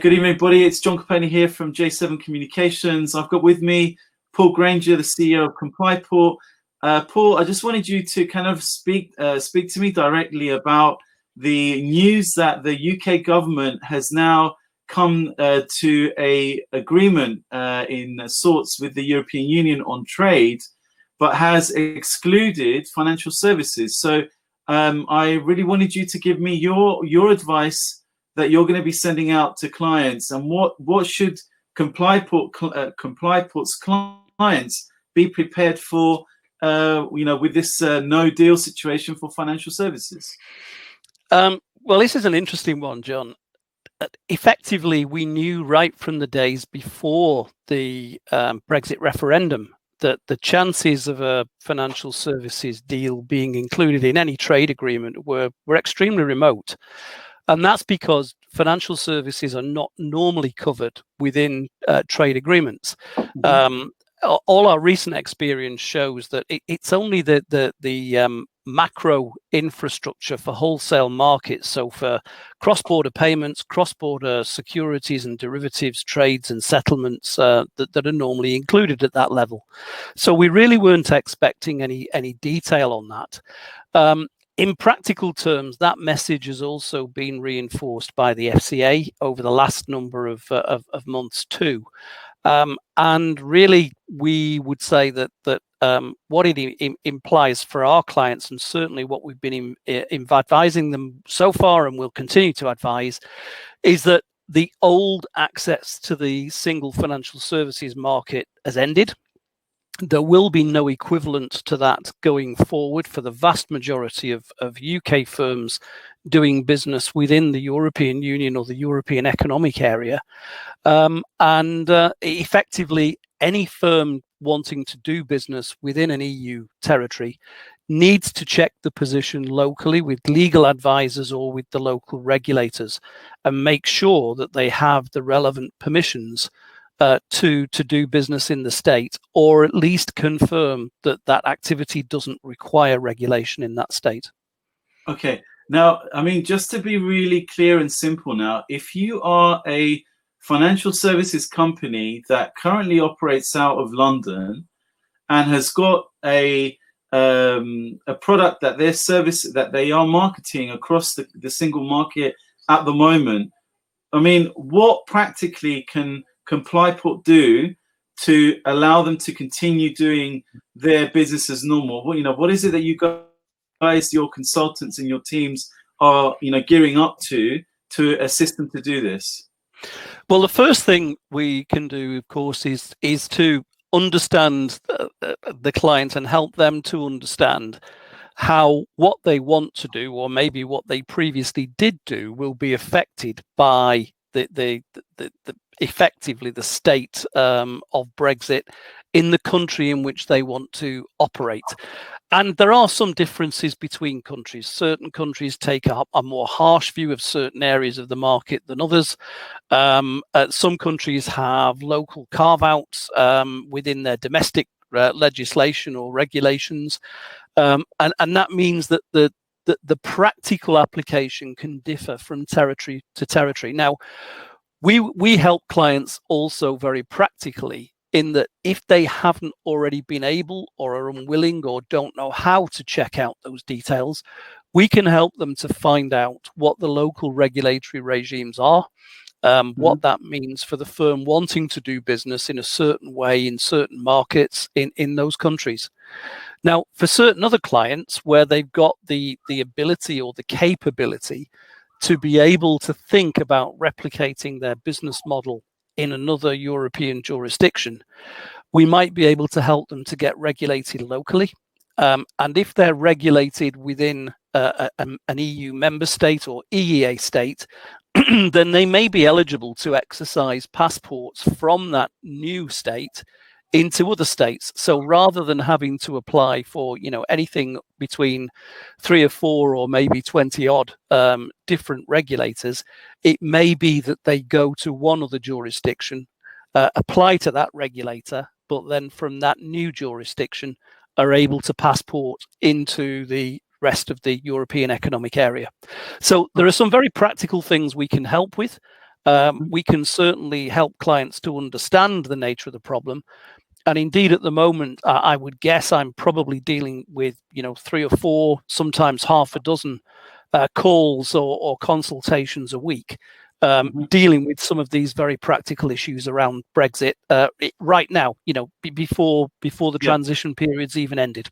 Good evening, everybody. It's John Caponi here from J7 Communications. I've got with me Paul Grainger, the CEO of Complyport. Paul, I just wanted you to kind of speak to me directly about the news that the UK government has now come to a agreement in sorts with the European Union on trade, but has excluded financial services. So I really wanted you to give me your advice that you're going to be sending out to clients, and what should Complyport's clients be prepared for, with this no deal situation for financial services? Well, this is an interesting one, John. Effectively, we knew right from the days before the Brexit referendum that the chances of a financial services deal being included in any trade agreement were extremely remote. And that's because financial services are not normally covered within trade agreements. Mm-hmm. All our recent experience shows that it's only the macro infrastructure for wholesale markets. So for cross-border payments, cross-border securities and derivatives, trades and settlements that are normally included at that level. So we really weren't expecting any detail on that. In practical terms, that message has also been reinforced by the FCA over the last number of months too. And really, we would say that what it implies for our clients, and certainly what we've been advising them so far and will continue to advise, is that the old access to the single financial services market has ended. There will be no equivalent to that going forward for the vast majority of UK firms doing business within the European Union or the European Economic Area. Effectively, any firm wanting to do business within an EU territory needs to check the position locally with legal advisors or with the local regulators and make sure that they have the relevant permissions to do business in the state, or at least confirm that activity doesn't require regulation in that state. Okay. Now, I mean, just to be really clear and simple now, if you are a financial services company that currently operates out of London and has got a product that they are marketing across the single market at the moment, I mean, what practically can Complyport do to allow them to continue doing their business as normal? What is it that you guys, your consultants and your teams are, gearing up to assist them to do this? Well, the first thing we can do, of course, is to understand the client and help them to understand how what they want to do, or maybe what they previously did do, will be affected by effectively the state of Brexit in the country in which they want to operate. And there are some differences between countries. Certain countries take a more harsh view of certain areas of the market than others. Some countries have local carve-outs within their domestic legislation or regulations. And that means that the practical application can differ from territory to territory. Now, we help clients also very practically in that if they haven't already been able or are unwilling or don't know how to check out those details, we can help them to find out what the local regulatory regimes are, what that means for the firm wanting to do business in a certain way in certain markets in those countries. Now, for certain other clients where they've got the ability or the capability to be able to think about replicating their business model in another European jurisdiction, we might be able to help them to get regulated locally. And if they're regulated within an EU member state or EEA state, then they may be eligible to exercise passports from that new state into other states. So rather than having to apply for, anything between 3 or 4 or maybe 20 odd different regulators, it may be that they go to one other jurisdiction, apply to that regulator, but then from that new jurisdiction are able to passport into the rest of the European Economic Area. So there are some very practical things we can help with. We can certainly help clients to understand the nature of the problem. And indeed, at the moment, I would guess I'm probably dealing with 3 or 4, sometimes half a dozen calls or consultations a week, dealing with some of these very practical issues around Brexit right now. Before the transition period's even ended.